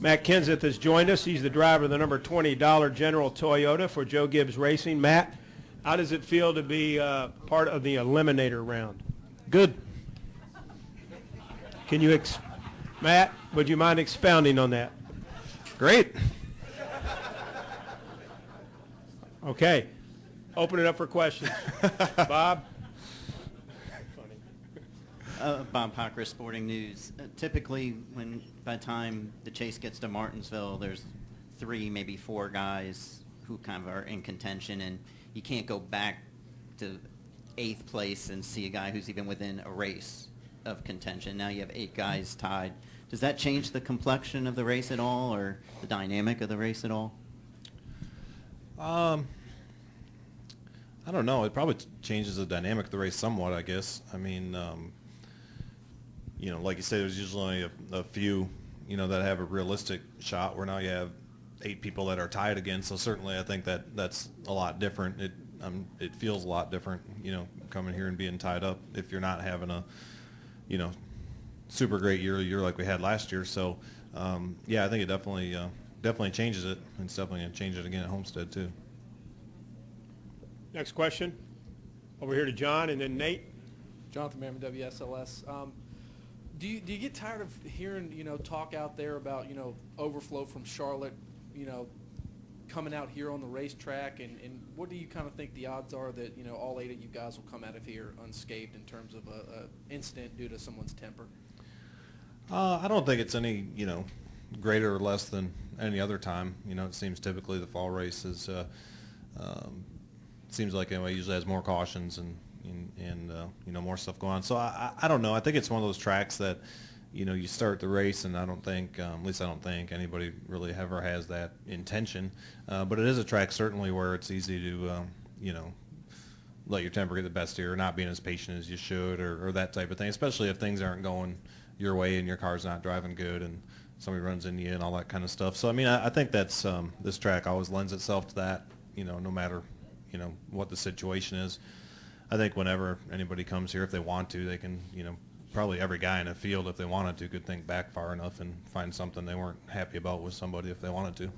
Matt Kenseth has joined us. He's the driver of the number 20 Dollar General Toyota for Joe Gibbs Racing. Matt, how does it feel to be part of the Eliminator round? Good. Can you, Matt, would you mind expounding on that? Great. Okay. Open it up for questions. Bob? Bob Hocker, Sporting News. Typically, by the time the chase gets to Martinsville, there's 3, maybe 4 guys who kind of are in contention, and you can't go back to 8th place and see a guy who's even within a race of contention. Now you have 8 guys tied. Does that change the complexion of the race at all, or the dynamic of the race at all? I don't know. It probably changes the dynamic of the race somewhat, I guess. I mean, you know, like you said, there's usually only a few, you know, that have a realistic shot, where now you have 8 people that are tied again. So certainly I think that's a lot different. It feels a lot different, you know, coming here and being tied up if you're not having a, you know, super great year like we had last year. So, yeah, I think it definitely changes it, and it's definitely going to change it again at Homestead too. Next question. Over here to John, and then Nate. Jonathan Merriman, WSLS. Do you get tired of hearing, you know, talk out there about, you know, overflow from Charlotte, you know, coming out here on the racetrack, and what do you kind of think the odds are that, you know, all 8 of you guys will come out of here unscathed in terms of a incident due to someone's temper? I don't think it's any, you know, greater or less than any other time. You know, it seems typically the fall race is, seems like anyway, usually has more cautions and you know, more stuff going on. So I don't know. I think it's one of those tracks that, you know, you start the race, and I don't think, at least I don't think anybody really ever has that intention. But it is a track certainly where it's easy to, you know, let your temper get the best of you, or not being as patient as you should, or that type of thing, especially if things aren't going your way and your car's not driving good and somebody runs into you and all that kind of stuff. So, I mean, I think that's this track always lends itself to that, you know, no matter, you know, what the situation is. I think whenever anybody comes here, if they want to, they can, you know, probably every guy in the field, if they wanted to, could think back far enough and find something they weren't happy about with somebody if they wanted to.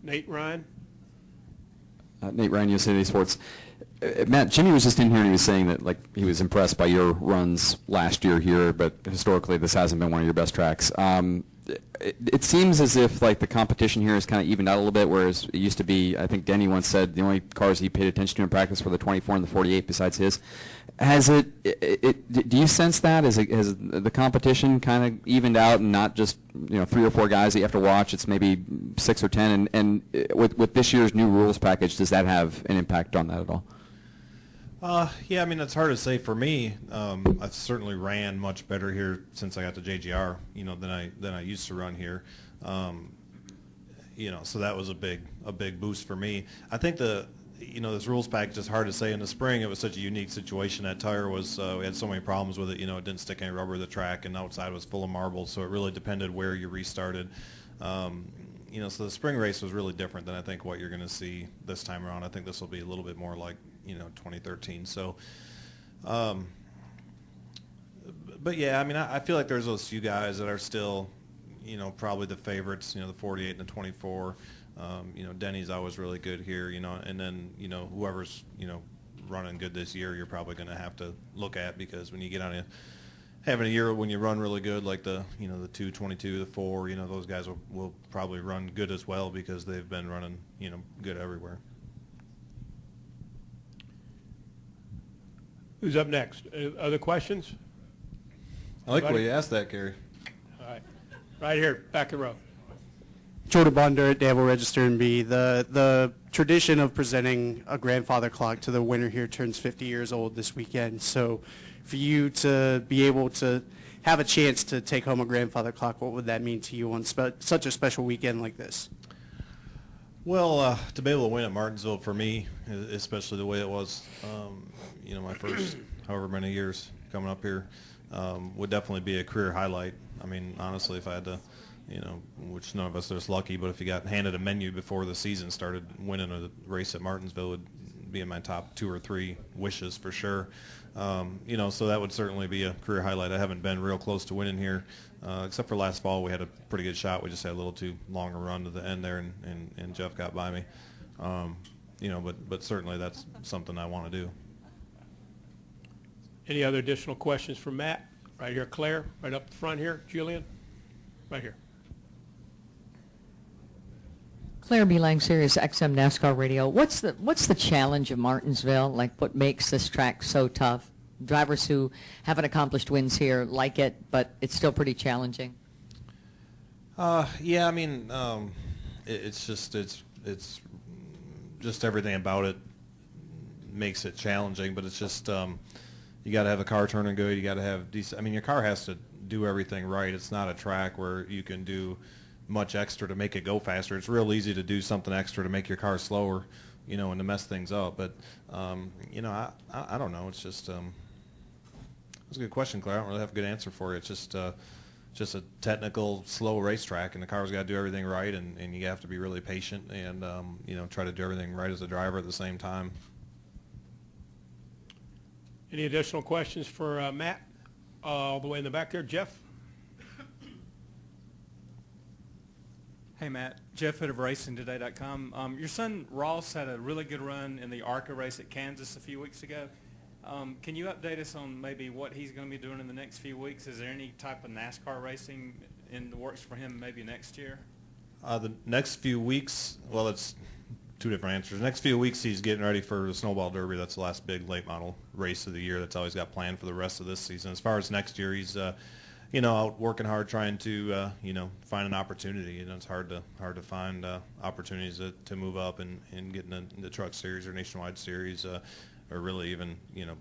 Nate Ryan. Nate Ryan, USA Today Sports. Matt, Jimmy was just in here and he was saying that, like, he was impressed by your runs last year here, but historically this hasn't been one of your best tracks. It seems as if, like, the competition here is kind of evened out a little bit, whereas it used to be, I think Denny once said the only cars he paid attention to in practice were the 24 and the 48 besides his. Has do you sense that? Has the competition kind of evened out and not just, you know, 3 or 4 guys that you have to watch? It's maybe 6 or 10. And with this year's new rules package, does that have an impact on that at all? Yeah, I mean, it's hard to say for me. I've certainly ran much better here since I got to JGR, you know, than I used to run here. You know, so that was a big boost for me. I think you know, this rules package is hard to say. In the spring, it was such a unique situation. That tire was, we had so many problems with it. You know, it didn't stick any rubber to the track, and outside was full of marbles, so it really depended where you restarted. You know, so the spring race was really different than I think what you're going to see this time around. I think this will be a little bit more like, you know, 2013. So, but yeah, I mean, I feel like there's those few guys that are still, you know, probably the favorites, you know, the 48 and the 24. You know, Denny's always really good here, you know, and then, you know, whoever's, you know, running good this year, you're probably going to have to look at, because when you get on having a year when you run really good, like the, you know, the 222, the 4, you know, those guys will probably run good as well, because they've been running, you know, good everywhere. Who's up next? Other questions? I like the way you asked that, Gary. All right. Right here, back of the row. Jordan Bonder at Danville Register and B. The tradition of presenting a grandfather clock to the winner here turns 50 years old this weekend. So for you to be able to have a chance to take home a grandfather clock, what would that mean to you on such a special weekend like this? Well, to be able to win at Martinsville for me, especially the way it was, you know, my first however many years coming up here, would definitely be a career highlight. I mean, honestly, if I had to, you know, which none of us are lucky, but if you got handed a menu before the season started, winning a race at Martinsville would be in my top 2 or 3 wishes for sure. You know, so that would certainly be a career highlight. I haven't been real close to winning here, except for last fall. We had a pretty good shot. We just had a little too long a run to the end there, and Jeff got by me. You know, but certainly that's something I want to do. Any other additional questions for Matt? Right here, Claire, right up the front here. Julian, right here. Claire B. Lang, Sirius XM NASCAR Radio. What's the challenge of Martinsville? Like, what makes this track so tough? Drivers who haven't accomplished wins here like it, but it's still pretty challenging. Yeah, I mean, it's just everything about it makes it challenging. But it's just you got to have the car turning good. You got to have decent. I mean, your car has to do everything right. It's not a track where you can do much extra to make it go faster. It's real easy to do something extra to make your car slower, you know, and to mess things up. But you know, I don't know. It's just it's a good question, Claire. I don't really have a good answer for you. It's just a technical, slow racetrack, and the car's got to do everything right, and you have to be really patient and you know, try to do everything right as a driver at the same time. Any additional questions for Matt? All the way in the back there, Jeff. Hey, Matt. Jeff Hood of RacingToday.com. Your son Ross had a really good run in the ARCA race at Kansas a few weeks ago. Can you update us on maybe what he's going to be doing in the next few weeks? Is there any type of NASCAR racing in the works for him maybe next year? The next few weeks, well, it's 2 different answers. The next few weeks he's getting ready for the Snowball Derby. That's the last big late model race of the year. That's all he's got planned for the rest of this season. As far as next year, he's you know, out working hard trying to you know, find an opportunity. You know, it's hard to find opportunities to move up and get in the Truck Series or Nationwide Series, or really even, you know,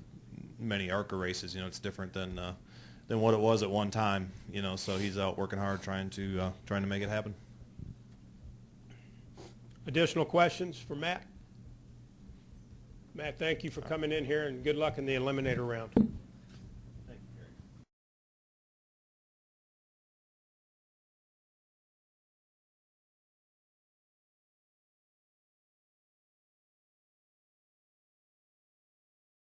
many ARCA races. You know, it's different than what it was at one time. You know, so he's out working hard trying to make it happen. Additional questions for Matt? Matt, thank you for coming in here, and good luck in the Eliminator round.